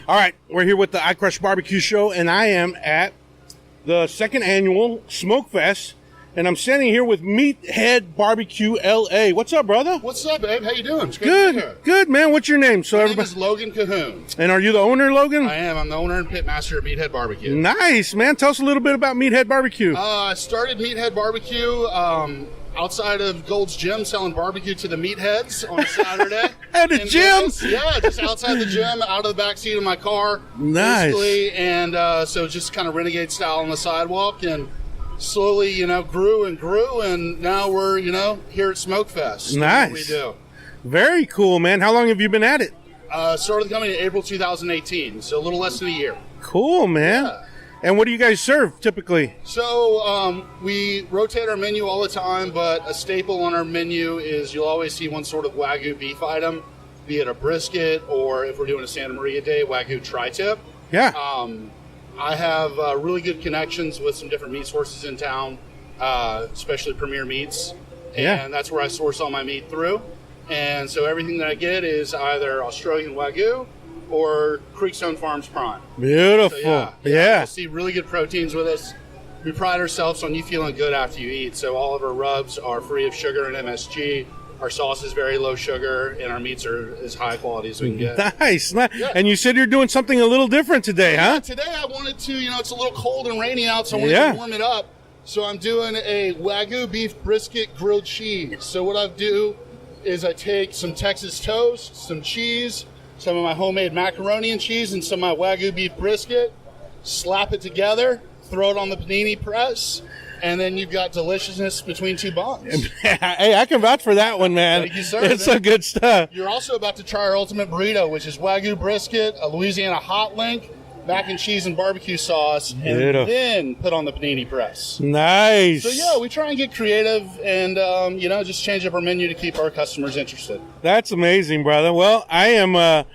All right, we're here with the I Crush Barbecue Show, and I am at the second annual Smokefest, and I'm standing here with Meathead Barbecue LA. What's up, brother? What's up, babe? How you doing? It's Good, to be here. good, man. What's your name? My name is Logan Cahoon. And are you the owner, Logan? I am. I'm the owner and pitmaster at Meathead Barbecue. Nice, man. Tell us a little bit about Meathead Barbecue. I started Meathead Barbecue outside of Gold's Gym, selling barbecue to the meatheads on a Saturday. At the gym? Yeah, just outside the gym, out of the back seat of my car. Nice. Basically. And so just kind of renegade style on the sidewalk, and slowly, grew, and now we're, here at Smokefest. Nice. What we do. Very cool, man. How long have you been at it? Started the company in April 2018, so a little less than a year. Cool, man. Yeah. And what do you guys serve typically? So we rotate our menu all the time, but a staple on our menu is you'll always see one sort of Wagyu beef item, be it a brisket or, if we're doing a Santa Maria day, Wagyu tri-tip. Yeah. I have really good connections with some different meat sources in town, especially Premier Meats, and that's where I source all my meat through. And so everything that I get is either Australian Wagyu or Creekstone Farms Prime. Beautiful. So, yeah. You'll see really good proteins with us. We pride ourselves on you feeling good after you eat. So all of our rubs are free of sugar and MSG. Our sauce is very low sugar, and our meats are as high quality as we can get. Nice. Yeah. And you said you're doing something a little different today, huh? Today I wanted to, it's a little cold and rainy out, so I wanted to warm it up. So I'm doing a Wagyu beef brisket grilled cheese. So what I do is I take some Texas toast, some cheese, some of my homemade macaroni and cheese, and some of my Wagyu beef brisket, slap it together, throw it on the panini press, and then you've got deliciousness between two buns. Hey, I can vouch for that one, man. Thank you, sir. It's some good stuff. You're also about to try our ultimate burrito, which is Wagyu brisket, a Louisiana hot link, mac and cheese and barbecue sauce, and then put on the panini press. Nice. So, yeah, we try and get creative and, just change up our menu to keep our customers interested. That's amazing, brother. Well, I am,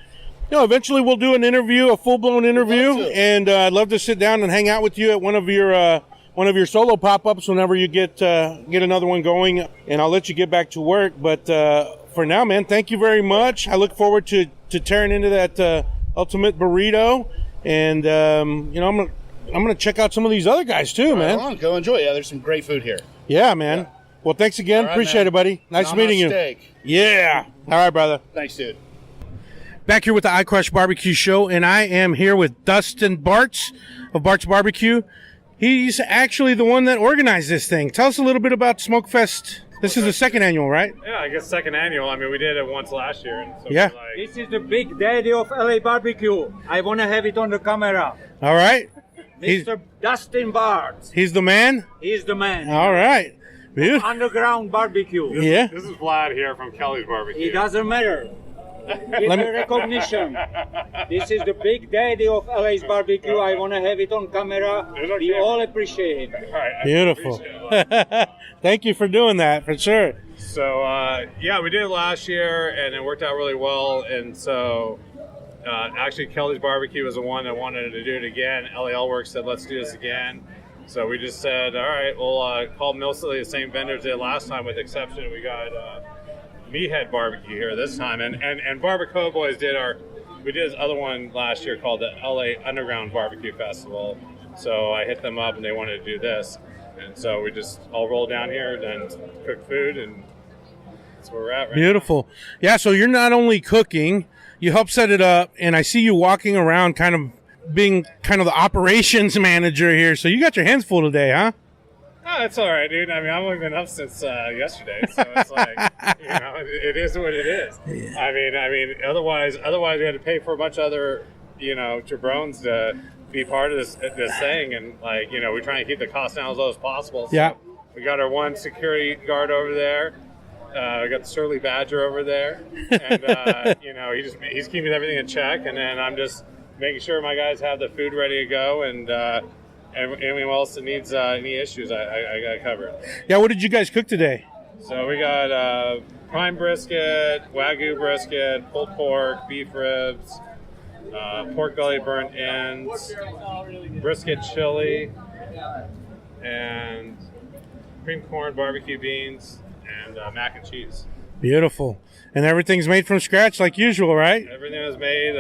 eventually we'll do an interview, a full-blown interview, and I'd love to sit down and hang out with you at one of your solo pop-ups whenever you get another one going, and I'll let you get back to work. But for now, man, thank you very much. I look forward to tearing into that ultimate burrito. And, I'm going to check out some of these other guys too, man. Right on. Go enjoy. Yeah, there's some great food here. Yeah, man. Yeah. Well, thanks again. Appreciate it, buddy. Nice meeting you. Steak. Yeah. All right, brother. Thanks, dude. Back here with the I Crush Barbecue Show, and I am here with Dustin Bartz of Bartz Barbecue. He's actually the one that organized this thing. Tell us a little bit about Smokefest. This is the second annual, right? Yeah, I guess second annual. I mean, we did it once last year. And so This is the big daddy of LA barbecue. I want to have it on the camera. All right. Mr. Dustin Bartz. He's the man? He's the man. All right. Beautiful. Underground barbecue. This is Vlad here from Kelly's Barbecue. It doesn't matter. Give the recognition. This is the big daddy of LA's barbecue. I want to have it on camera. We all appreciate it. All right, beautiful. Thank you for doing that, for sure. So, we did it last year, and it worked out really well. And so, actually, Kelly's Barbecue was the one that wanted to do it again. LAL Works said, let's do this again. So we just said, all right, we'll call mostly the same vendors did last time, with the exception we got Meathead Barbecue here this time. And Barbacoa Boys did this other one last year called the LA Underground Barbecue Festival. So I hit them up, and they wanted to do this. And so we just all rolled down here and cooked food, and that's where we're at right Beautiful. now. Yeah, so you're not only cooking, you help set it up, and I see you walking around kind of being kind of the operations manager here. So you got your hands full today, huh? Oh, it's all right, dude. I mean, I've only been up since yesterday, so it's like, it is what it is. Yeah. I mean, otherwise we had to pay for a bunch of other, jabrones to be part of this thing, and we're trying to keep the cost down as low as possible. So yeah. We got our one security guard over there. We got the Surly Badger over there, and he's keeping everything in check, and then I'm just making sure my guys have the food ready to go, and anyone else that needs any issues, I got covered. Yeah, what did you guys cook today? So we got prime brisket, Wagyu brisket, pulled pork, beef ribs, pork belly burnt ends, brisket chili, and cream corn, barbecue beans, and mac and cheese. Beautiful. And everything's made from scratch like usual, right? Everything was made.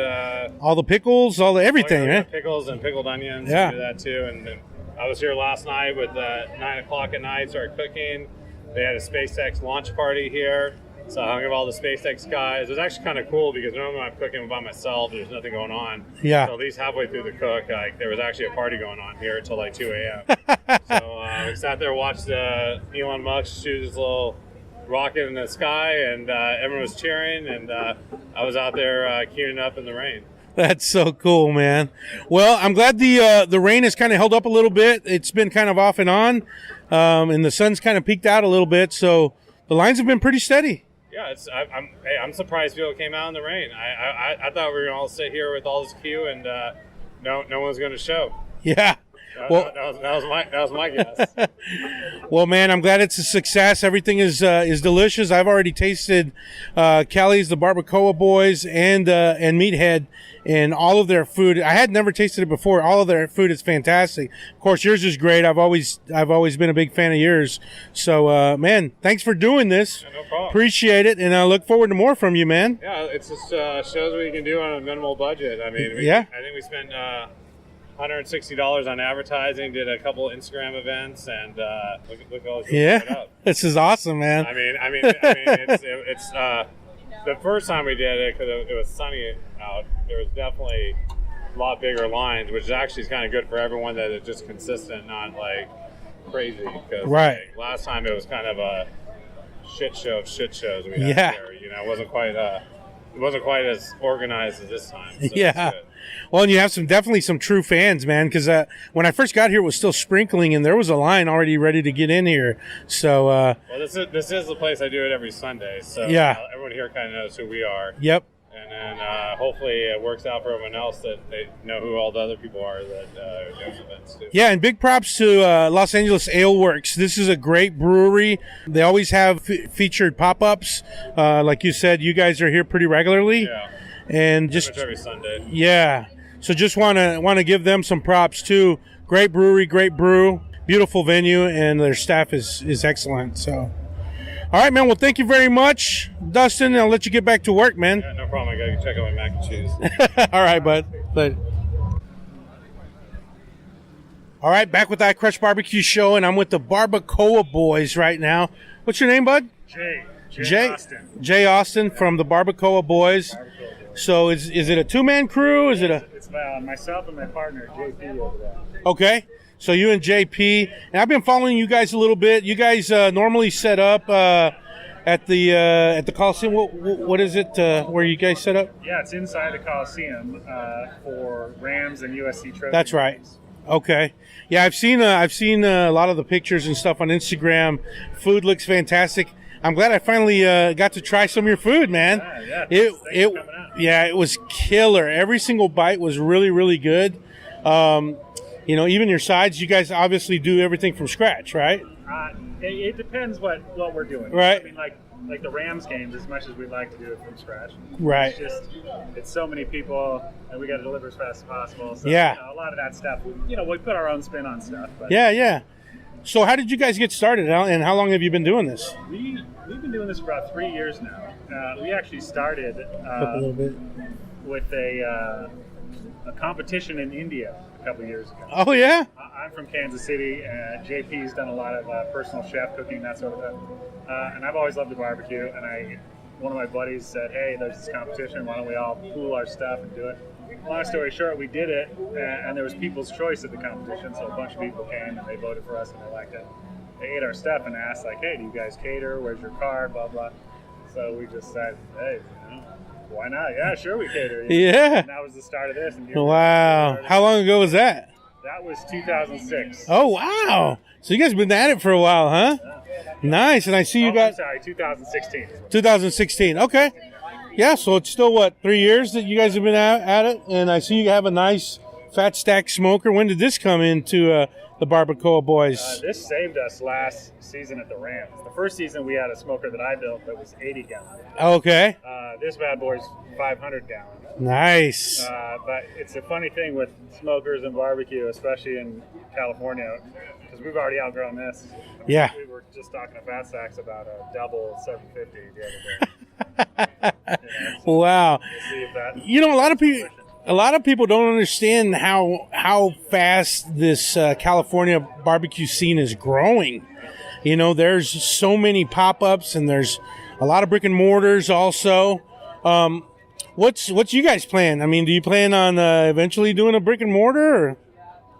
All the pickles, everything, right? Pickles and pickled onions. Yeah. We do that too. And then I was here last night with 9 o'clock at night, started cooking. They had a SpaceX launch party here. So I hung with all the SpaceX guys. It was actually kind of cool because normally when I'm cooking by myself, there's nothing going on. Yeah. So at least halfway through the cook, there was actually a party going on here until like 2 a.m. So we sat there, watched Elon Musk shoot his little rocket in the sky, and everyone was cheering, and I was out there queuing up in the rain. That's so cool, man. Well, I'm glad the rain has kind of held up a little bit. It's been kind of off and on, and the sun's kind of peaked out a little bit, so the lines have been pretty steady. Yeah, I'm surprised people came out in the rain. I thought we were going to all sit here with all this queue, and no one's going to show. Yeah. Well, that was my guess. Well, man, I'm glad it's a success. Everything is delicious. I've already tasted Kelly's, the Barbacoa Boys, and Meathead, and all of their food. I had never tasted it before. All of their food is fantastic. Of course, yours is great. I've always been a big fan of yours. So, man, thanks for doing this. Yeah, no problem. Appreciate it, and I look forward to more from you, man. Yeah, it's just shows what you can do on a minimal budget. I mean, yeah. I think we spent $160 on advertising, did a couple Instagram events, and look all this yeah, this is awesome, man. I mean, it's the first time we did it because it was sunny out. There was definitely a lot bigger lines, which actually is kind of good for everyone that is just consistent, not like crazy. Cause, right. Like, last time it was kind of a shit show of shit shows we had here. You know, it wasn't quite as organized as this time. So yeah. Well, and you have definitely some true fans, man, because when I first got here, it was still sprinkling, and there was a line already ready to get in here. So, well, this is the place I do it every Sunday. So yeah, everyone here kind of knows who we are. Yep. And then hopefully it works out for everyone else that they know who all the other people are that are doing events too. Yeah, and big props to Los Angeles Ale Works. This is a great brewery. They always have featured pop-ups. Like you said, you guys are here pretty regularly. Yeah. And pretty just much every Sunday. Yeah. So just want to give them some props too. Great brewery, great brew, beautiful venue, and their staff is excellent. So, all right, man. Well, thank you very much, Dustin. I'll let you get back to work, man. Yeah, no problem. I got to check out my mac and cheese. All right, bud. All right, back with that Crush Barbecue Show, and I'm with the Barbacoa Boys right now. What's your name, bud? Jay Austin. Jay Austin from the Barbacoa Boys. So is it a two-man crew? It's myself and my partner, JP, over there. Okay. So you and JP. And I've been following you guys a little bit. You guys normally set up at the Coliseum. What is it where you guys set up? Yeah, it's inside the Coliseum for Rams and USC trophy. That's right. Okay. Yeah, I've seen a lot of the pictures and stuff on Instagram. Food looks fantastic. I'm glad I finally got to try some of your food, man. It was killer. Every single bite was really, really good. Even your sides, you guys obviously do everything from scratch, right? It depends what we're doing. Right. I mean, like the Rams games, as much as we'd like to do it from scratch. Right. It's so many people, and we got to deliver as fast as possible. So, yeah. A lot of that stuff, we put our own spin on stuff. But yeah. So how did you guys get started, and how long have you been doing this? We've been doing this for about 3 years now. We actually started a little bit with a competition in India a couple of years ago. Oh, yeah? I'm from Kansas City, and JP's done a lot of personal chef cooking, that sort of thing. And I've always loved the barbecue, and one of my buddies said, hey, there's this competition, why don't we all pool our stuff and do it? Long story short, we did it, and there was people's choice at the competition, so a bunch of people came and they voted for us and they liked it. They ate our stuff and asked, like, hey, do you guys cater? Where's your card? Blah, blah. So we just said, hey, why not? Yeah, sure we cater. Yeah. And that was the start of this. And wow. How long ago was that? That was 2006. Oh, wow. So you guys have been at it for a while, huh? Yeah. Nice. And I see you got... I'm sorry, 2016. 2016. Okay. Yeah, so it's still, 3 years that you guys have been at it? And I see you have a nice Fat Stack Smoker. When did this come into the Barbacoa boys? This saved us last season at the Rams. The first season we had a smoker that I built that was 80 gallon. Okay. This bad boy's 500 gallon. Nice. But it's a funny thing with smokers and barbecue, especially in California, because we've already outgrown this. Yeah. We were just talking to Fat Stacks about a double 750 the other day. Wow. We'll see if that A lot of people don't understand how fast this California barbecue scene is growing. There's so many pop-ups, and there's a lot of brick and mortars also. What's you guys plan? I mean, do you plan on eventually doing a brick and mortar? Or?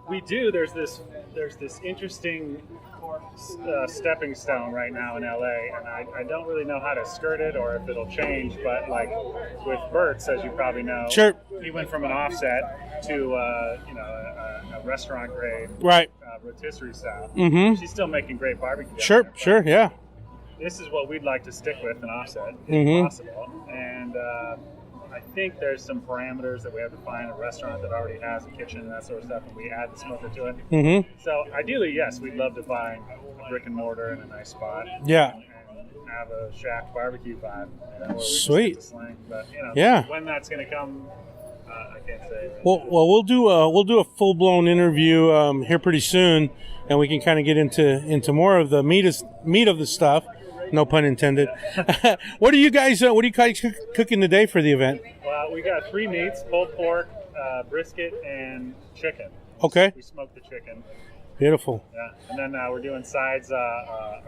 We do. There's this interesting stepping stone right now in LA, and I don't really know how to skirt it or if it'll change. But like with Burt's, as you probably know, sure, he went from an offset to a restaurant grade, right, rotisserie style. Mm-hmm. She's still making great barbecue. Sure, yeah. This is what we'd like to stick with, an offset, if Mm-hmm. possible, and. I think there's some parameters that we have to find a restaurant that already has a kitchen and that sort of stuff, and we add the smoker to it. Mm-hmm. So ideally, yes, we'd love to find a brick and mortar in a nice spot. Yeah. And have a shack barbecue vibe. Where we Sweet. just sling. But yeah. When that's going to come, I can't say. Well, we'll do a full blown interview here pretty soon, and we can kind of get into more of the meat of the stuff. No pun intended. What are you guys cooking today for the event? Well, we got 3 meats: pulled pork, brisket, and chicken. Okay. We smoked the chicken. Beautiful. Yeah, and then we're doing sides. Lotte,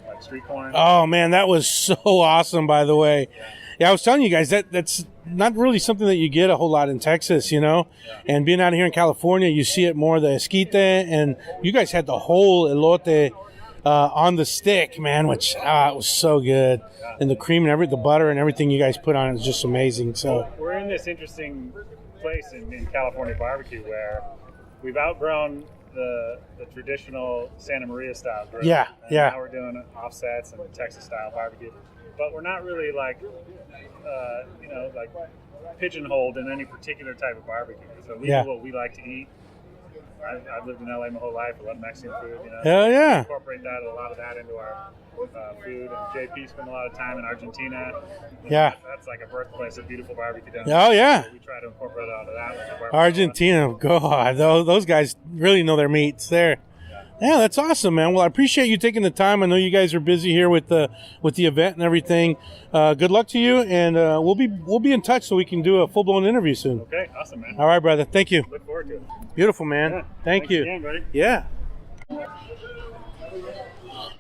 like street corn. Oh man, that was so awesome! By the way, yeah, I was telling you guys that's not really something that you get a whole lot in Texas, Yeah. And being out here in California, you see it more, the esquite, and you guys had the whole elote. On the stick, man, which it was so good, and the cream and the butter and everything you guys put on it is just amazing. So we're in this interesting place in California barbecue where we've outgrown the traditional Santa Maria style grill. Yeah. Now we're doing offsets and Texas style barbecue, but we're not really like pigeonholed in any particular type of barbecue. So we do what we like to eat. I've lived in LA my whole life. I love Mexican food. Hell yeah. We incorporate a lot of that into our food. And JP spent a lot of time in Argentina. Yeah. That's like a birthplace of beautiful barbecue down Oh yeah. So we try to incorporate a lot of that with the barbecue. Argentina, God, those guys really know their meats there. Yeah, that's awesome, man. Well, I appreciate you taking the time. I know you guys are busy here with the event and everything. Good luck to you, and we'll be in touch so we can do a full blown interview soon. Okay, awesome, man. All right, brother. Thank you. Look forward to it. Beautiful, man. Yeah. Thank you. Again, buddy. Yeah. All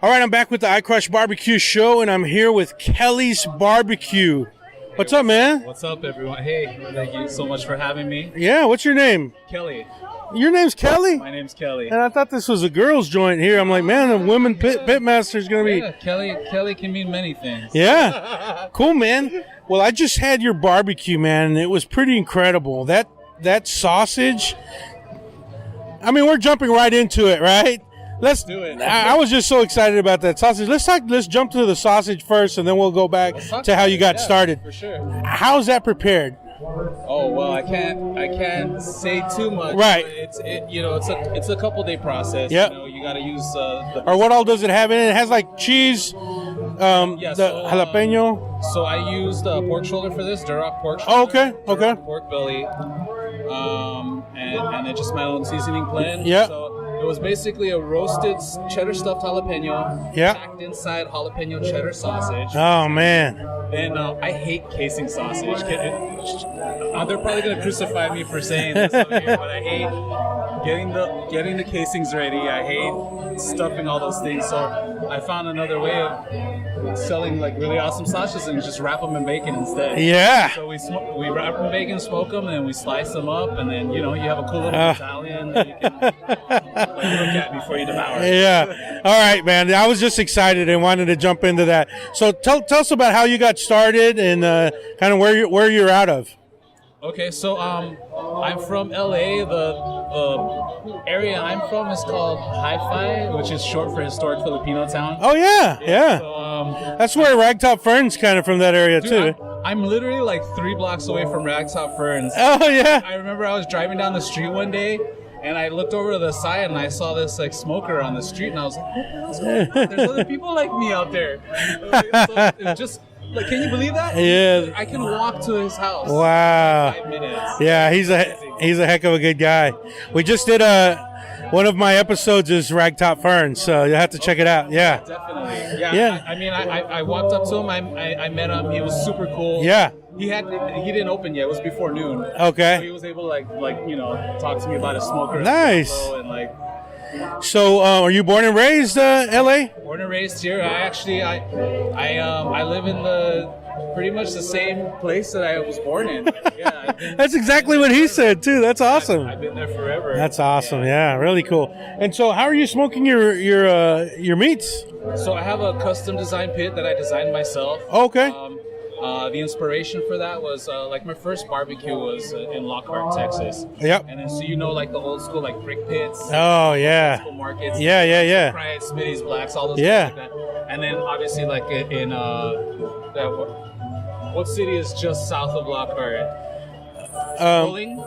right, I'm back with the iCrush Barbecue Show, and I'm here with Kelly's Barbecue. What's up, man? What's up, everyone? Hey, thank you so much for having me. Yeah, what's your name? Kelly. Your name's Kelly? My name's Kelly. And I thought this was a girls' joint here. I'm like, man, the women pitmaster is going to be... Yeah, Kelly can mean many things. Yeah. Cool, man. Well, I just had your barbecue, man, and it was pretty incredible. That sausage... I mean, we're jumping right into it, right? Let's do it. I was just so excited about that sausage. Let's jump to the sausage first, and then we'll go back to how you got started. For sure. How's that prepared? Oh well, I can't say too much. Right. It's a couple day process. Yep. You got to use the. Or what all does it have in it? It has like cheese, jalapeno. So I used pork shoulder for this, Duroc pork shoulder. Oh, okay. Duroc pork belly, and then just my own seasoning blend. Yeah. So it was basically a roasted cheddar stuffed jalapeno. Yeah. Packed inside jalapeno cheddar sausage. Oh man. And I hate casing sausage. They're probably gonna crucify me for saying this over here, but I hate getting the casings ready. I hate stuffing all those things. So I found another way of selling like really awesome sausages and just wrap them in bacon instead. Yeah. So we wrap them in bacon, smoke them, and then we slice them up, and then you have a cool little Italian that you can look at before you devour it. Yeah. All right, man. I was just excited and wanted to jump into that. So tell us about how you got started and kind of where you're out of. Okay, so I'm from LA. The area I'm from is called Hi-Fi, which is short for Historic Filipino Town. Oh yeah. So, that's where Ragtop Fern's kind of from that area too. I'm literally like 3 blocks away from Ragtop Ferns. Oh yeah. I remember I was driving down the street one day, and I looked over to the side and I saw this like smoker on the street, and I was like, what the hell's going on? There's other people like me out there. So it just like, can you believe that? Yeah. I can walk to his house. Wow. In 5 minutes. Yeah, he's a heck of a good guy. We just did one of my episodes is Ragtop Ferns, so you'll have to check it out. Yeah. Definitely. Yeah. I mean, I walked up to him. I met him. He was super cool. Yeah. He didn't open yet. It was before noon. Okay. So he was able to talk to me about his smoker. Nice. And So, are you born and raised L.A.? Born and raised here. I live in pretty much the same place that I was born in. Yeah. That's exactly what he said too. That's awesome. I've been there forever. That's awesome. Yeah, really cool. And so, how are you smoking your meats? So I have a custom design pit that I designed myself. Okay. The inspiration for that was like my first barbecue was in Lockhart, Texas. Yep. And then like the old school like brick pits. Oh yeah. School markets. Yeah. Pride, Smitty's, Blacks, all those Yeah. things like that. And then obviously like in what city is just south of Lockhart? Luling?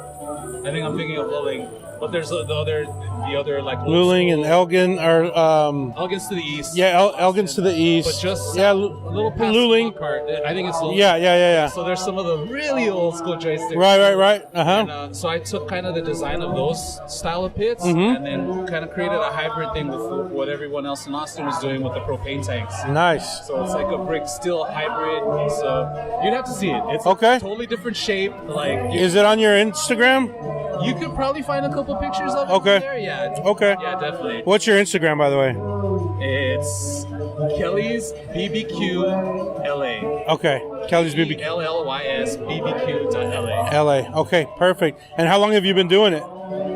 I think I'm thinking of Luling. But there's the other like Luling and Elgin are Elgin's to the east. yeah, Elgin's to the east. But just yeah, a little past Luling. Lockhart. I think it's Luling. Yeah. So there's some of the really old school joysticks. Right. And, so I took kind of the design of those style of pits and then kind of created a hybrid thing with what everyone else in Austin was doing with the propane tanks. Nice. So it's like a brick steel hybrid. So you'd have to see it. It's Okay. a totally different shape. Like Is it on your Instagram? you could probably find a couple pictures of it Okay. there. Yeah. Okay. Yeah, definitely. What's your Instagram, by the way? It's Kelly's BBQ LA. Okay, Kelly's BBQ LLYS BBQ.LA. LA. Okay, perfect. And how long have you been doing it?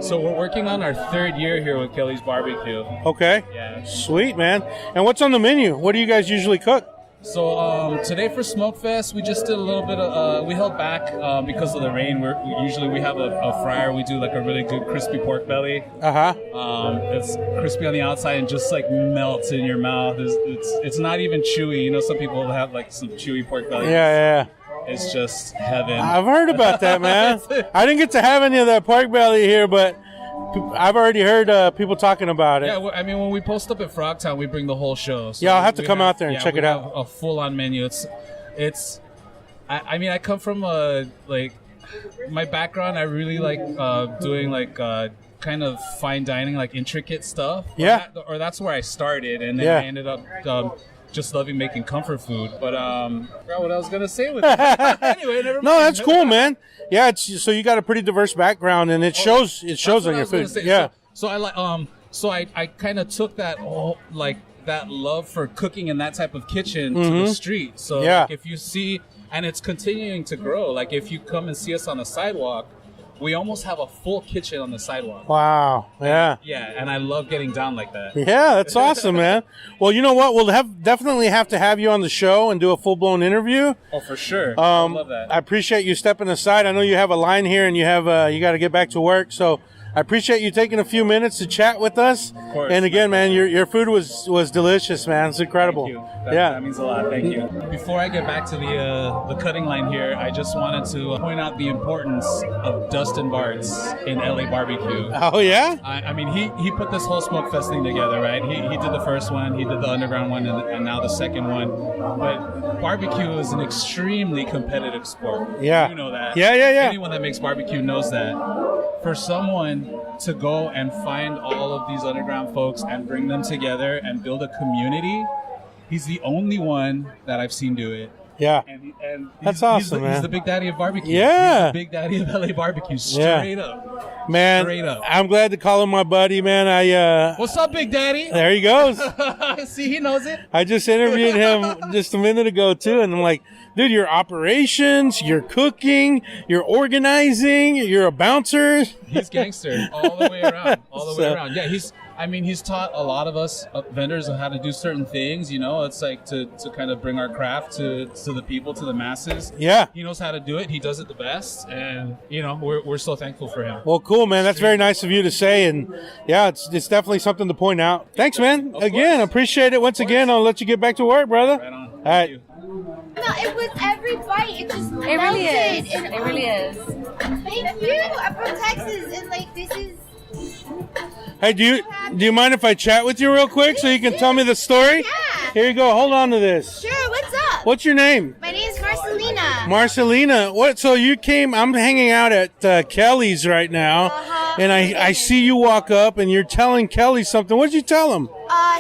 So we're working on our 3rd year here with Kelly's Barbecue. Okay. Yeah. Sweet, man. And what's on the menu? What do you guys usually cook? So today for Smokefest, we just did a little bit of, we held back because of the rain. We have a fryer. We do like a really good crispy pork belly. It's crispy on the outside and just like melts in your mouth. It's not even chewy. You know, some people have like some chewy pork belly. Yeah. It's just heaven. I've heard about that, man. I didn't get to have any of that pork belly here, but I've already heard people talking about it. Yeah, I mean, when we post up at Frogtown, we bring the whole show. So yeah, I'll have to come out there and check it out. A full-on menu. I mean, I come from my background. I really like doing like kind of fine dining, like intricate stuff. Yeah. Or that's where I started, and then I ended up just loving making comfort food. But I forgot what I was gonna say with that. Anyway, never mind. No, that's cool, man. Yeah, so you got a pretty diverse background, and it shows. It shows on your food. Yeah. So I like I kind of took that that love for cooking in that type of kitchen to the street. So like, if you see, and it's continuing to grow. Like if you come and see us on the sidewalk, we almost have a full kitchen on the sidewalk. Wow. Yeah. Yeah, and I love getting down like that. Yeah, that's awesome, man. Well, you know what? We'll definitely have to have you on the show and do a full-blown interview. Oh, for sure. I love that. I appreciate you stepping aside. I know you have a line here and you have you got to get back to work, so I appreciate you taking a few minutes to chat with us. Of course. And again, man, your food was delicious, man. It's incredible. Thank you. That means a lot. Thank you. Before I get back to the cutting line here, I just wanted to point out the importance of Dustin Bartz in LA Barbecue. Oh yeah. I mean, he put this whole Smokefest thing together, right? He did the first one, he did the underground one, and now the second one. But barbecue is an extremely competitive sport. Yeah. You know that. Yeah. Anyone that makes barbecue knows that. For someone to go and find all of these underground folks and bring them together and build a community, he's the only one that I've seen do it. Yeah. And that's awesome, man. He's the big daddy of barbecue. Yeah. He's the big daddy of LA barbecue. Straight up. Man, Straight up. I'm glad to call him my buddy, man. What's up, big daddy? There he goes. See, he knows it. I just interviewed him just a minute ago, too, and I'm like, dude, your operations, your cooking, your organizing, you're a bouncer. He's gangster all the way around. All the way around. Yeah, he's taught a lot of us vendors on how to do certain things. You know, it's like to kind of bring our craft to the people, to the masses. Yeah. He knows how to do it. He does it the best. And, you know, we're so thankful for him. Well, cool, man. That's very nice of you to say. And, yeah, it's definitely something to point out. Thanks, man. Again, appreciate it. Once again, I'll let you get back to work, brother. Right on. All right. Thank you. No, it was every bite. It just It really is. melted. It really is. Thank you. I'm from Texas, and like this is. Hey, do you mind if I chat with you real quick so you can tell me the story? Yeah. Here you go. Hold on to this. Sure. What's up? What's your name? My name is Marcelina. Marcelina. What? So you came? I'm hanging out at Kelly's right now, and I see you walk up and you're telling Kelly something. What'd you tell him?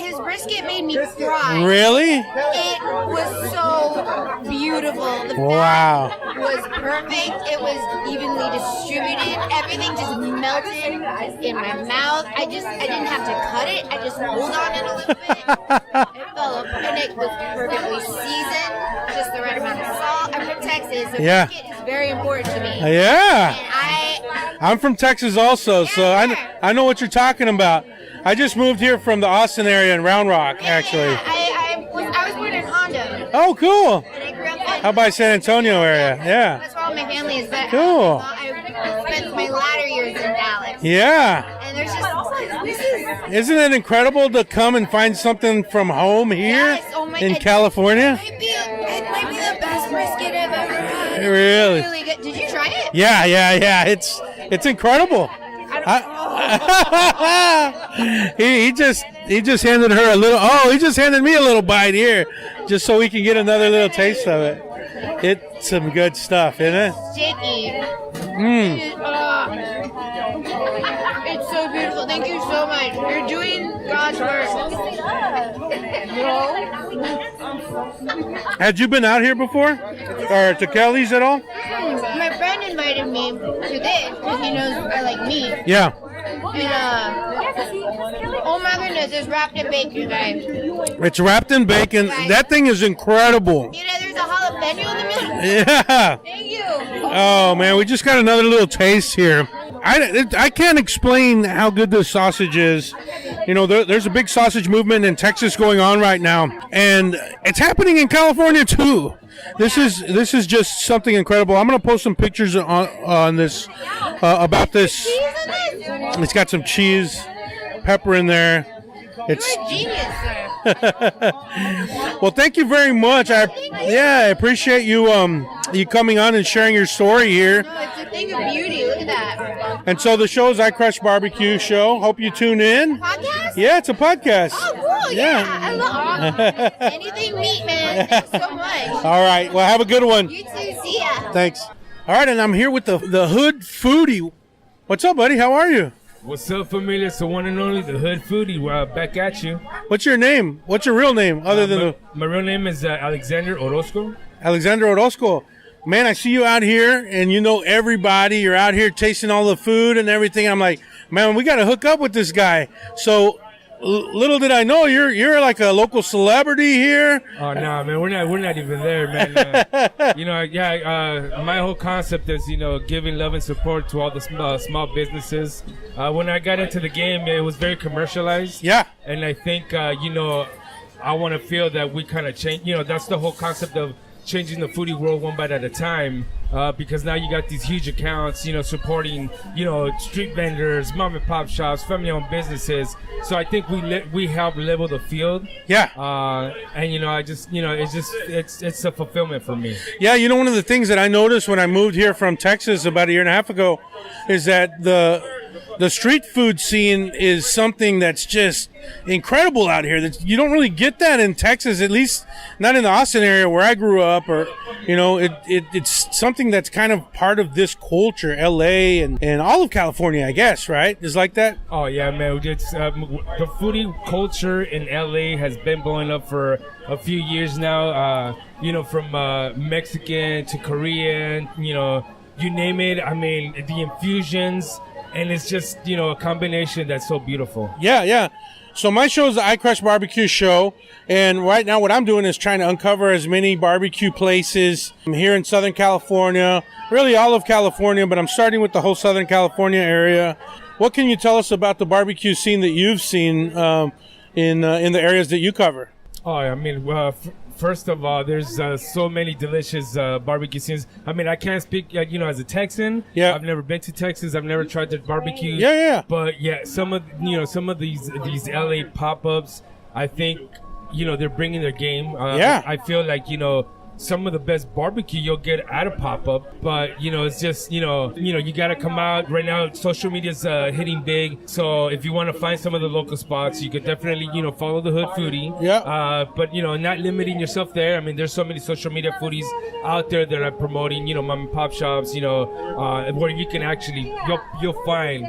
His brisket made me cry. Really? It was so beautiful. The Wow. fat was perfect. It was evenly distributed. Everything just melted in my mouth. I didn't have to cut it. I just pulled on it a little bit. It fell apart, and it was perfectly seasoned. Just the right amount of salt. I'm from Texas, so Yeah. brisket is very important to me. Yeah. And I'm from Texas also, so I know what you're talking about. I just moved here from the Austin area in Round Rock, actually. I was born in Hondo. Oh, cool. And I grew up in How about San Antonio area? Yeah. That's where all my family is. But Cool. I spent my latter years in Dallas. Yeah. And there's just this is Isn't it incredible to come and find something from home here Yes, oh my- in California? it might be the best brisket I've ever had. Really? Really good. Did you try it? Yeah. It's incredible. He just handed her a little. Oh, he just handed me a little bite here, just so we can get another little taste of it. It's some good stuff, isn't it? Sticky. Mm. It's so beautiful. Thank you so much. You're doing God's work. Had you been out here before, or to Kelly's at all? My friend invited me to this because he knows I like meat. Yeah. And oh my goodness, it's wrapped in bacon, guys. It's wrapped in bacon. That thing is incredible. You know, there's a jalapeno in the middle. Yeah. Thank you. Oh man, we just got another little taste here. I can't explain how good this sausage is. You know, there's a big sausage movement in Texas going on right now, and it's happening in California too. This is just something incredible. I'm gonna post some pictures on this about this. It's got some cheese, pepper in there. It's You're a genius, sir. well, thank you very much. I appreciate you you coming on and sharing your story here. No, it's a thing of beauty. Look at that. And so the show is I Crush Barbecue Show. Hope you tune in. Podcast? Yeah, it's a podcast. Oh, cool. Yeah. I love anything meat, man. Thanks so much. All right. Well, have a good one. You too. See ya. Thanks. All right, and I'm here with the Hood Foodie. What's up, buddy? How are you? What's up, familia? It's the one and only, the Hood Foodie. Back at you. What's your name? What's your real name other than my real name is Alexander Orozco. Alexander Orozco. Man, I see you out here, and you know everybody. You're out here tasting all the food and everything. I'm like, man, we got to hook up with this guy. So little did I know, you're like a local celebrity here. Oh no, man, we're not even there, man. My whole concept is giving love and support to all the small businesses. When I got into the game, it was very commercialized. Yeah, and I think I want to feel that we kind of change. That's the whole concept of changing the foodie world one bite at a time, because now you got these huge accounts, supporting, street vendors, mom and pop shops, family-owned businesses. So I think we help level the field. Yeah. And I just, it's a fulfillment for me. Yeah, one of the things that I noticed when I moved here from Texas about a year and a half ago is that the street food scene is something that's just incredible out here. That you don't really get that in Texas, at least not in the Austin area where I grew up, or it's something that's kind of part of this culture, LA and all of California, I guess, right? Is like that? Oh yeah, man. It's the foodie culture in LA has been blowing up for a few years now. From Mexican to Korean, you name it. I mean, the infusions. And it's just, a combination that's so beautiful. Yeah. So my show is the I Crush Barbecue Show. And right now what I'm doing is trying to uncover as many barbecue places here in Southern California, really all of California, but I'm starting with the whole Southern California area. What can you tell us about the barbecue scene that you've seen in the areas that you cover? Oh, I mean, first of all, there's so many delicious barbecue scenes. I mean, I can't speak, as a Texan. Yeah. I've never been to Texas. I've never tried the barbecue. Yeah. But yeah, some of these LA pop-ups, I think, they're bringing their game. Yeah. I feel like, some of the best barbecue you'll get at a pop-up. But, you know, it's just, you got to come out. Right now, social media's hitting big. So if you want to find some of the local spots, you could definitely, follow the Hood Foodie. Yeah. But, not limiting yourself there. I mean, there's so many social media foodies out there that are promoting, mom and pop shops, where you can actually, you'll find,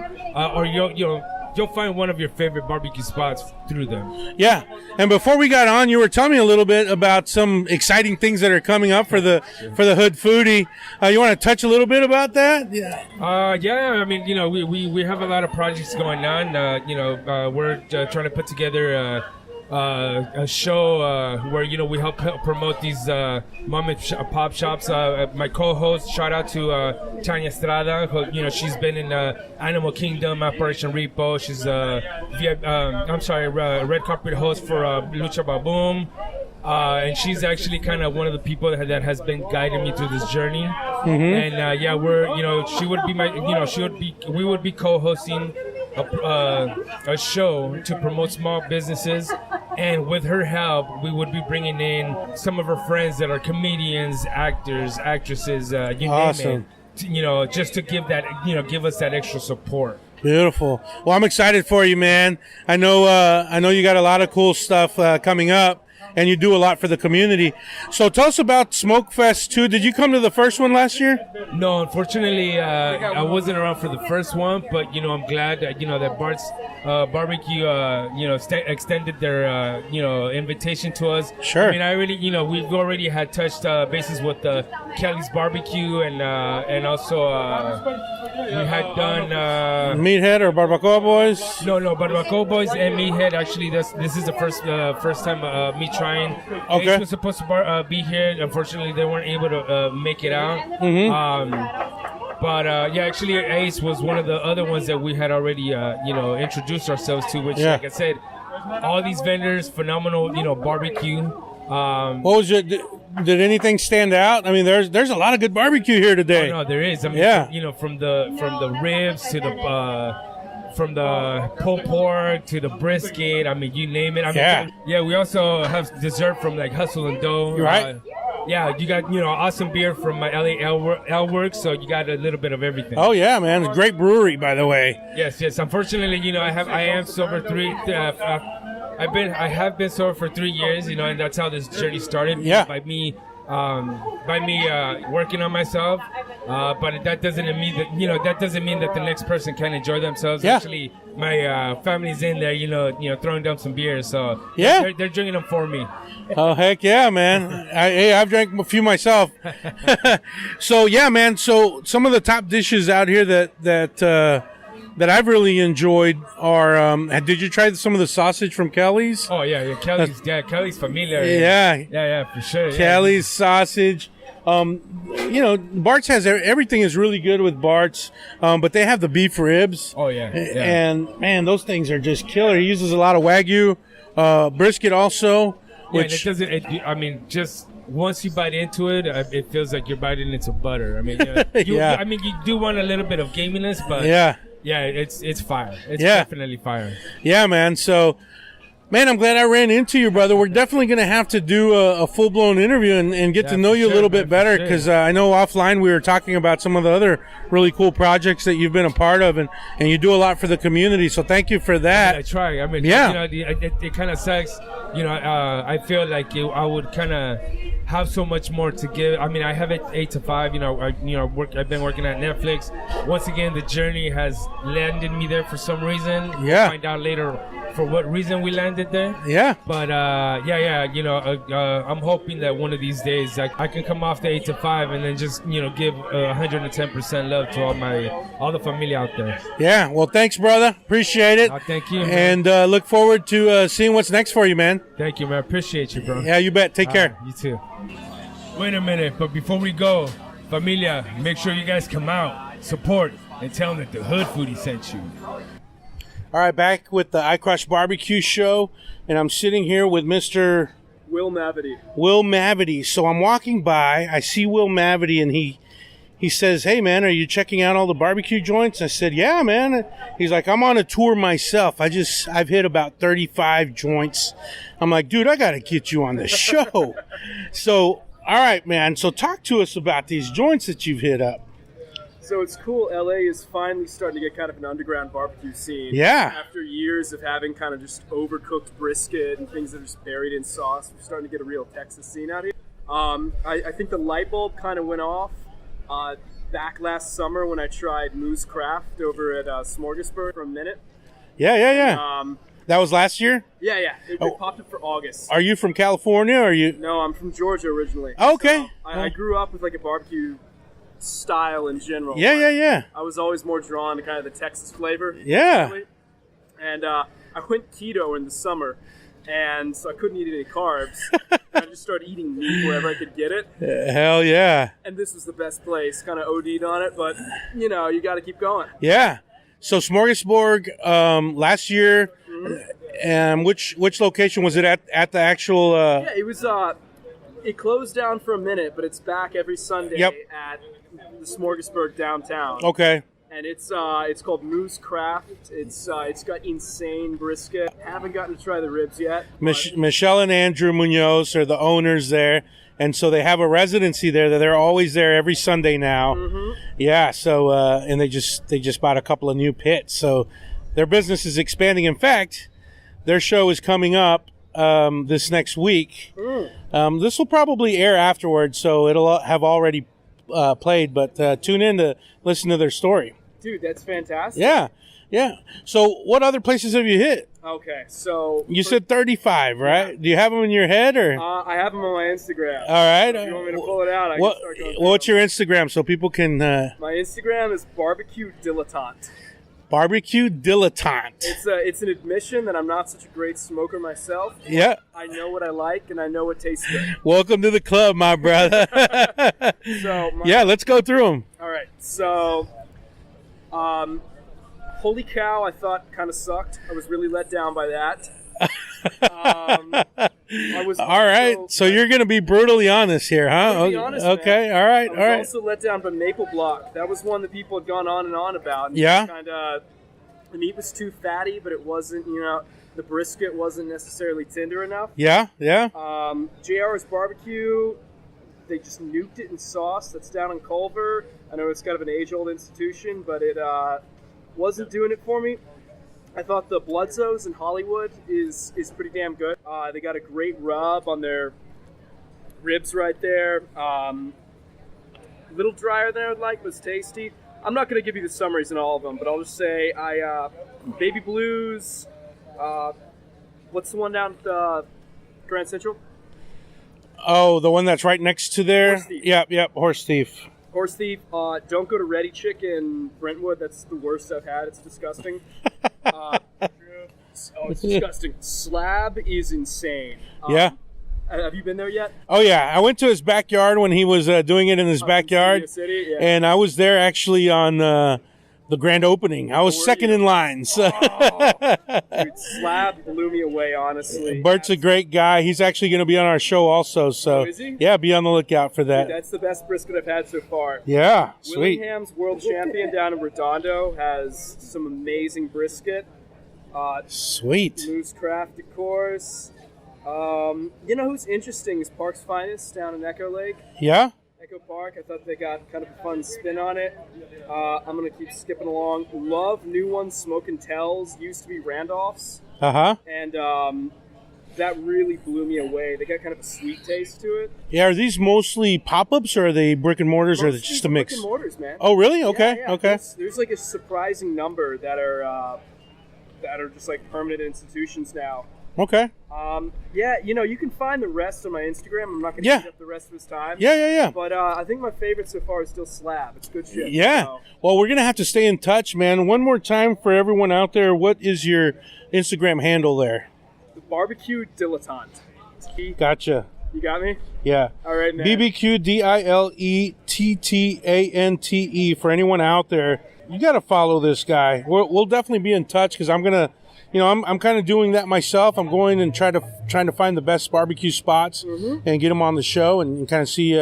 you'll find one of your favorite barbecue spots through them. Yeah. And before we got on, you were telling me a little bit about some exciting things that are coming up for the Hood Foodie. You want to touch a little bit about that? Yeah. Yeah. I mean, we have a lot of projects going on. We're trying to put together a show where we help promote these mom and pop shops. My co-host, shout out to Tanya Estrada, who, she's been in Animal Kingdom, Operation Repo. She's red carpet host for Lucha Baboom. And she's actually kind of one of the people that has been guiding me through this journey. Mm-hmm. And we're she would be we would be co-hosting a show to promote small businesses, and with her help we would be bringing in some of her friends that are comedians, actors, actresses, awesome. Name it, just to give that give us that extra support. Beautiful. Well, I'm excited for you, man. I know you got a lot of cool stuff coming up, and you do a lot for the community. So tell us about Smokefest 2. Did you come to the first one last year? No, unfortunately, I wasn't around for the first one, but, I'm glad that, that Bart's Barbecue, extended their, invitation to us. Sure. I mean, I really, we've already had touched bases with Kelly's Barbecue, and also we had done... Meathead or Barbacoa Boys? No, Barbacoa Boys and Meathead. Actually, this is the first time me trying. Okay. Ace was supposed to be here. Unfortunately, they weren't able to make it out. Mm-hmm. Actually, Ace was one of the other ones that we had already, introduced ourselves to. Which, like I said, all these vendors, phenomenal, barbecue. What was your? Did anything stand out? I mean, there's a lot of good barbecue here today. Oh, no, there is. I mean, from the ribs to the. From the pulled pork to the brisket, I mean, you name it. We also have dessert from like Hustle and Dough. You're right. You got awesome beer from my LA L Works, so you got a little bit of everything. Oh yeah, man, it's a great brewery, by the way. Yes. Unfortunately, I am sober I have been sober for 3 years, and that's how this journey started. Yeah. By me working on myself, but that doesn't mean that the next person can enjoy themselves. Yeah. Actually, my family's in there, throwing down some beers, so yeah, they're drinking them for me. Oh heck yeah, man! I've drank a few myself. So yeah, man. So some of the top dishes out here that I've really enjoyed are. Did you try some of the sausage from Kelly's? Oh yeah, Kelly's familiar. Yeah, for sure. Kelly's sausage. Bart's has everything is really good with Bart's, but they have the beef ribs. Oh yeah. And man, those things are just killer. He uses a lot of Wagyu brisket also. Which just once you bite into it, it feels like you're biting into butter. I mean, you do want a little bit of gaminess, but it's fire. It's definitely fire. Yeah, man. So, man, I'm glad I ran into you, brother. We're definitely going to have to do a full-blown interview and get to know you a little bit better, because I know offline we were talking about some of the other really cool projects that you've been a part of, and you do a lot for the community, so thank you for that. I try. I mean, it kind of sucks. I feel like I would kind of have so much more to give. I mean, I have it 8 to 5. I've been working at Netflix. Once again, the journey has landed me there for some reason. Yeah. We'll find out later for what reason we landed there. Yeah. But I'm hoping that one of these days I can come off the 8 to 5 and then just give 110% love to all the familia out there. Yeah. Well, thanks, brother. Appreciate it. Thank you, man. And look forward to seeing what's next for you, man. Thank you, man. Appreciate you, bro. Yeah, you bet. Take care. You too. Wait a minute, but before we go, familia, make sure you guys come out, support, and tell them that the Hood Foodie sent you. All right, back with the I Crush Barbecue show, and I'm sitting here with Mr. Will Mavity. Will Mavity. So I'm walking by, I see Will Mavity, and he says, "Hey, man, are you checking out all the barbecue joints?" I said, "Yeah, man." He's like, "I'm on a tour myself. I've hit about 35 joints." I'm like, "Dude, I got to get you on the show." So All right, man. So talk to us about these joints that you've hit up. So it's cool. LA is finally starting to get kind of an underground barbecue scene. Yeah. After years of having kind of just overcooked brisket and things that are just buried in sauce, we're starting to get a real Texas scene out here. I think the light bulb kind of went off back last summer when I tried Moose Craft over at Smorgasburg for a minute. Yeah. That was last year? Yeah. It popped up for August. Are you from California? Or are you? No, I'm from Georgia originally. Okay. So I grew up with like a barbecue style in general. Yeah. I was always more drawn to kind of the Texas flavor. Yeah. Really. And I went keto in the summer, and so I couldn't eat any carbs. I just started eating meat wherever I could get it. Hell yeah. And this was the best place. Kind of OD'd on it, but you know, you got to keep going. Yeah. So Smorgasburg last year, which location was it at the actual? Yeah, it was. It closed down for a minute, but it's back every Sunday at the Smorgasburg downtown. Okay. And it's called Moose Craft. It's got insane brisket. Haven't gotten to try the ribs yet. Michelle and Andrew Munoz are the owners there, and so they have a residency there. That they're always there every Sunday now. Mm-hmm. Yeah. So and they just bought a couple of new pits, so their business is expanding. In fact, their show is coming up this next week. This will probably air afterwards, so it'll have already played. But tune in to listen to their story. Dude, that's fantastic. Yeah. So what other places have you hit? Okay, so You said 35, right? Yeah. Do you have them in your head, or? I have them on my Instagram. All right. If you want me to pull it out, I can start going through What's them. your Instagram so people can? My Instagram is barbecue dilettante. Barbecue dilettante. It's an admission that I'm not such a great smoker myself. Yeah. I know what I like and I know what tastes good. Welcome to the club, my brother. Yeah, let's go through them. All right, so, holy cow, I thought kind of sucked. I was really let down by that. I was All right, so you're going to be brutally honest here, huh? I'm gonna be honest, okay, man. all right, I all right. was also let down by Maple Block. That was one that people had gone on and on about. And Yeah. Kind of, the meat was too fatty, but it wasn't, the brisket wasn't necessarily tender enough. Yeah. JR's Barbecue, they just nuked it in sauce. That's down in Culver. I know it's kind of an age-old institution, but it wasn't doing it for me. I thought the Bloodzoes in Hollywood is pretty damn good. They got a great rub on their ribs right there. A little drier than I would like, but it's tasty. I'm not going to give you the summaries in all of them, but I'll just say Baby Blues. What's the one down at Grand Central? Oh, the one that's right next to there? Horse Thief. Yep, Horse Thief. Horse Thief. Don't go to Ready Chick in Brentwood. That's the worst I've had. It's disgusting. It's disgusting. Slab is insane. Yeah. Have you been there yet? Oh, yeah. I went to his backyard when he was doing it in his backyard. In Studio City? Yeah. And I was there actually on the grand opening. I was second in line. So. Dude, Slab blew me away, honestly. Bert's a great guy. He's actually going to be on our show also. So, is he? yeah, be on the lookout for that. Dude, that's the best brisket I've had so far. Yeah, sweet. Willingham's world champion down in Redondo has some amazing brisket. Sweet. Moose Craft, of course. You know who's interesting is Park's Finest down in Echo Lake. Yeah? Echo Park. I thought they got kind of a fun spin on it. I'm going to keep skipping along. Love new ones, Smoke and Tells. Used to be Randolph's. Uh-huh. And that really blew me away. They got kind of a sweet taste to it. Yeah, are these mostly pop-ups or are they brick and mortars or are they just a mix? Brick and mortars, man. Oh, really? Okay, Yeah. okay. There's like a surprising number that are just like permanent institutions now. Okay. Yeah, you can find the rest on my Instagram. I'm not going to eat up the rest of his time. Yeah. But I think my favorite so far is still Slab. It's good shit. Yeah. So. Well, we're going to have to stay in touch, man. One more time for everyone out there, what is your Instagram handle there? The Barbecue Dilettante. Gotcha. You got me? Yeah. All right, man. BBQDilettante for anyone out there. You got to follow this guy. We'll definitely be in touch because I'm going to, I'm kind of doing that myself. I'm going and trying to find the best barbecue spots and get them on the show and kind of see,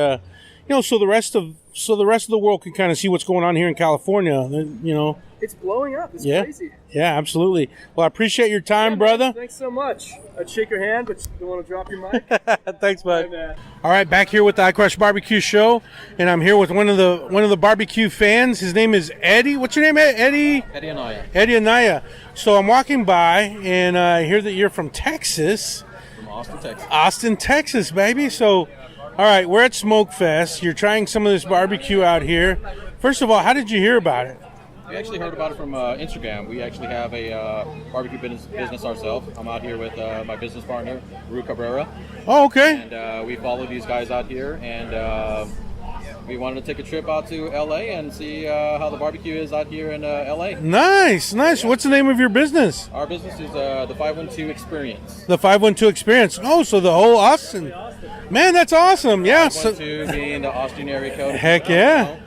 so the rest of the world can kind of see what's going on here in California. It's blowing up. It's Yeah. crazy. Yeah, absolutely. Well, I appreciate your time, Yeah, man, brother. Thanks so much. I'd shake your hand, but you don't want to drop your mic. Thanks, bud. Bye, man. All right, back here with the iCrush Barbecue Show, and I'm here with one of the barbecue fans. His name is Eddie. What's your name, Eddie? Eddie Anaya. Eddie Anaya. So I'm walking by, and I hear that you're from Texas. From Austin, Texas. Austin, Texas, baby. So, all right, we're at Smokefest. You're trying some of this barbecue out here. First of all, how did you hear about it? We actually heard about it from Instagram. We actually have a barbecue business ourselves. I'm out here with my business partner, Ru Cabrera. Oh, okay. And we follow these guys out here, and we wanted to take a trip out to LA and see how the barbecue is out here in LA. Nice. What's the name of your business? Our business is the 512 Experience. The 512 Experience. Oh, so the whole Austin. Man, that's awesome. Yeah. 512 being the Austin area code. Heck yeah.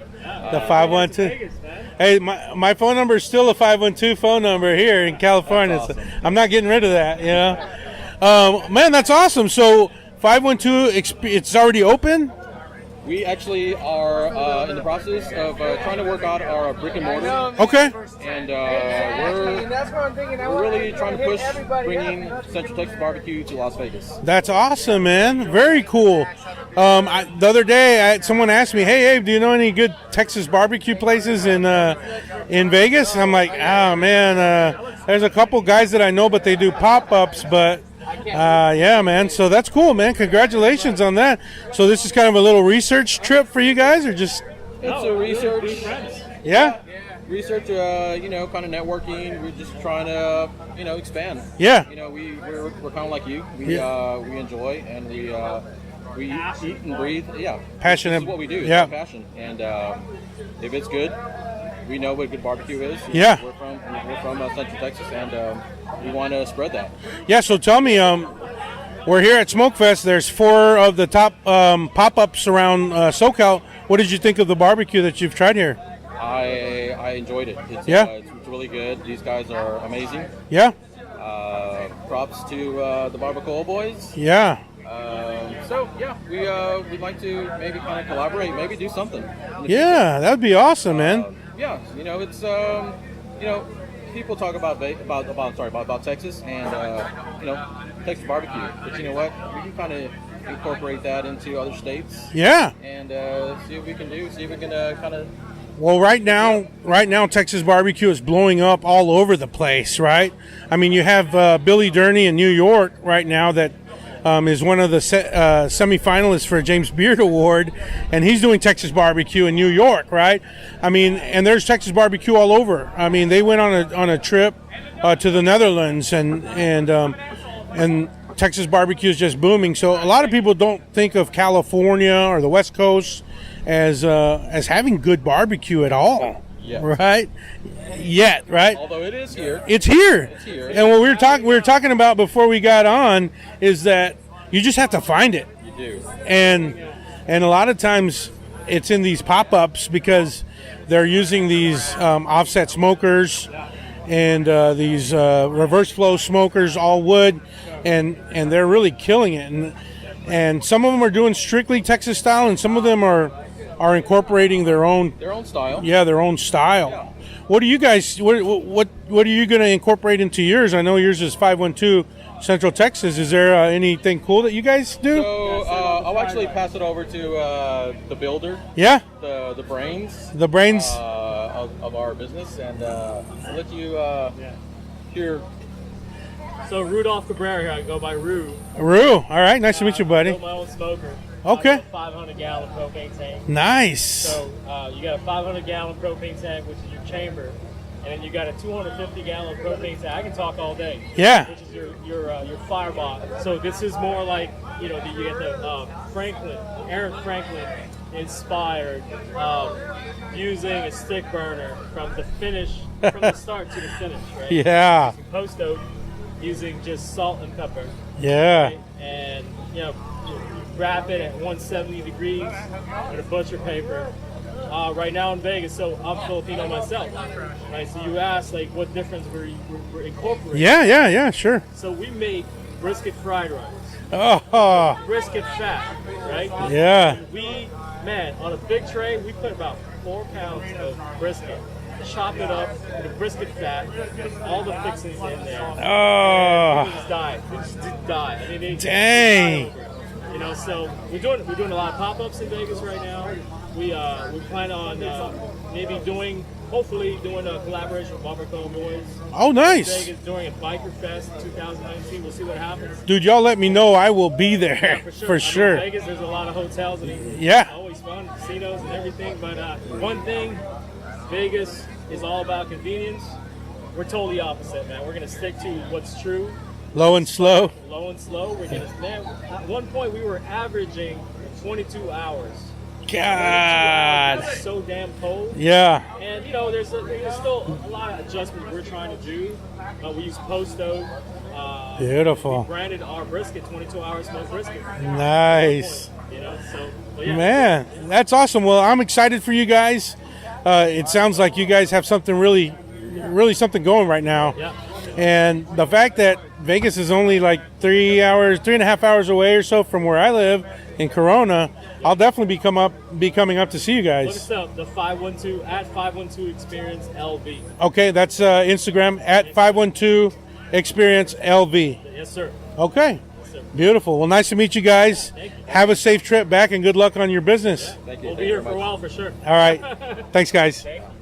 The 512. Hey, my phone number is still a 512 phone number here in California. That's awesome. So I'm not getting rid of that, man, that's awesome. So 512, it's already open? We actually are in the process of trying to work out our brick and mortar. Okay. And we're really trying to push bringing Central Texas barbecue to Las Vegas. That's awesome, man. Very cool. The other day, someone asked me, "Hey, Abe, do you know any good Texas barbecue places in Vegas?" And I'm like, "Oh man, there's a couple guys that I know, but they do pop-ups, but." Yeah, man. So that's cool, man. Congratulations on that. So this is kind of a little research trip for you guys, or just? It's a research. Yeah. Research, kind of networking. We're just trying to, expand. Yeah. We're kind of like you. We enjoy and we eat and breathe. Yeah. Passionate. This is what we do. It's Yeah. our passion. And if it's good, we know what good barbecue is. Yeah. We're from Central Texas, and we want to spread that. Yeah. So tell me, we're here at Smokefest. There's 4 of the top pop-ups around SoCal. What did you think of the barbecue that you've tried here? I enjoyed it. It's really good. These guys are amazing. Yeah. Props to the Barbacoa boys. Yeah. We'd like to maybe kind of collaborate, maybe do something. Yeah, that would be awesome, man. It's people talk about Texas and Texas barbecue, but you know what? We can kind of incorporate that into other states. Yeah. And see what we can kind of. Well, right now, Texas barbecue is blowing up all over the place, right? I mean, you have Billy Durney in New York right now that is one of the semifinalists for a James Beard Award, and he's doing Texas barbecue in New York, right? I mean, and there's Texas barbecue all over. I mean, they went on a trip to the Netherlands, and Texas barbecue is just booming. So a lot of people don't think of California or the West Coast as having good barbecue at all, right? Yet, right? Although it is here. It's here. It's here. And what we were talking about before we got on is that you just have to find it. You do. And a lot of times it's in these pop-ups because they're using these offset smokers and these reverse flow smokers, all wood, and they're really killing it. And some of them are doing strictly Texas style, and some of them are incorporating their own style. Yeah, their own style. Yeah. What are you guys? What are you going to incorporate into yours? I know yours is 512 Central Texas. Is there anything cool that you guys do? So I'll actually pass it over to the builder. Yeah. The brains. The brains of our business, and I'll let you hear. So Rudolph Cabrera here. I go by Rue. Rue. All right. Nice to meet you, buddy. I built my own smoker. Okay. 500-gallon propane tank. Nice. So you got a 500-gallon propane tank, which is your chamber, and then you got a 250-gallon propane tank. I can talk all day. Yeah. Which is your fireball. So this is more like you get the Aaron Franklin inspired, using a stick burner from the start to the finish, right? Yeah. Using post oak, using just salt and pepper. Yeah. Right? And you wrap it at 170 degrees with a butcher paper. Right now in Vegas, so I'm Filipino myself, right? So you asked like what difference we're incorporating. Yeah, sure. So we make brisket fried rice. Oh. Brisket fat, right? Yeah. We man, on a big tray, we put about 4 pounds of brisket. Chop it up with the brisket fat, put all the fixings in there. Oh. People just die. They just did die. I mean, they Dang. you know, so we're doing a lot of pop-ups in Vegas right now. We plan on hopefully doing a collaboration with Barbacoa Boys. Oh, nice. Vegas during a Biker Fest in 2019. We'll see what happens. Dude, y'all let me know. I will be there Yeah, for sure. I mean, Vegas, there's a lot of hotels and Yeah. always fun, casinos and everything. But one thing, Vegas is all about convenience. We're totally opposite, man. We're gonna stick to what's true. Low and slow. Low and slow. We're gonna. Man, at one point, we were averaging 22 hours. God. It's so damn cold. Yeah. And you know, there's still a lot of adjustments we're trying to do. We use post-oak. Beautiful. We branded our brisket 22 hour smoked brisket. Nice. You know, so but yeah. Man, that's awesome. Well, I'm excited for you guys. It sounds like you guys have something really something going right now. Yeah. And the fact that Vegas is only like 3.5 hours away or so from where I live in Corona, I'll definitely be coming up to see you Look guys. us up, the 512 at 512 Experience LV. Okay, that's Instagram at 512 Experience LV. Yes, sir. Okay. Yes, sir. Beautiful. Well, nice to meet you guys. Thank you. Have a safe trip back and good luck on your business. Thank you. We'll be here for a while for sure. All right. Thanks, guys. Thank you.